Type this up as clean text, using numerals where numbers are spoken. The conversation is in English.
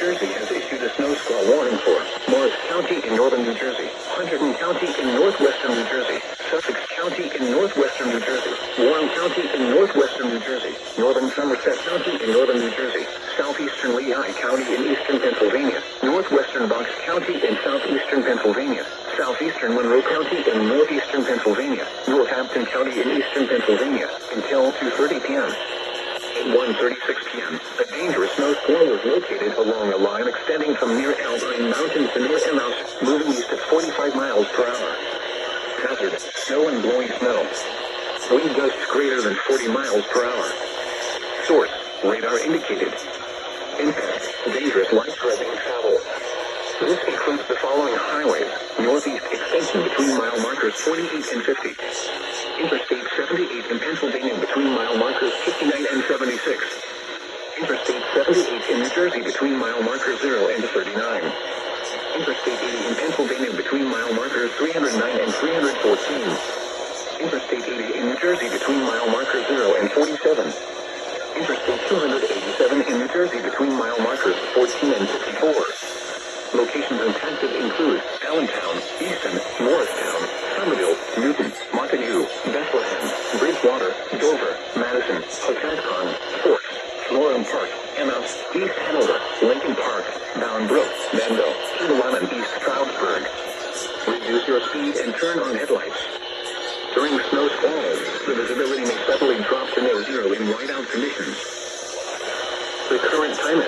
Jersey has issued a snow squall warning for Morris County in northern New Jersey, Hunterdon County in northwestern New Jersey, Sussex County in northwestern New Jersey, Warren County in northwestern New Jersey, northern Somerset County in northern New Jersey, southeastern Lehigh County in eastern Pennsylvania, northwestern Bucks County in southeastern Pennsylvania, southeastern Monroe County in northeastern Pennsylvania, Northampton County in eastern Pennsylvania, until 2:30 p.m. At 1:36 p.m., a dangerous snow squall was located along a line extending from near Alpine Mountains to near Emmaus, moving east at 45 miles per hour. Hazard: snow and blowing snow. Wind gusts greater than 40 miles per hour. Source: radar indicated. Impact: dangerous life-threatening travel. This includes the following highways: northeast extension between mile markers 48 and 50. Interstate 78 in Pennsylvania between mile markers 59 and 76. Interstate 78 in New Jersey between mile markers 0 and 39. Interstate 80 in Pennsylvania between mile markers 309 and 314. Interstate 80 in New Jersey between mile markers 0 and 47. Interstate 287 in New Jersey between mile markers 14 and 54. Locations impacted include Allentown, Easton, Morristown, Somerville, Newton, Montague, Bethlehem, Bridgewater, Dover, Madison, Hocatcong, Forks, Florham Park, Emmaus, East Hanover, Lincoln Park, Bound Brook, Benville, Kivalon, and East Stroudsburg. Reduce your speed and turn on headlights. During snow squalls, the visibility may suddenly drop to near zero in whiteout conditions. The current time is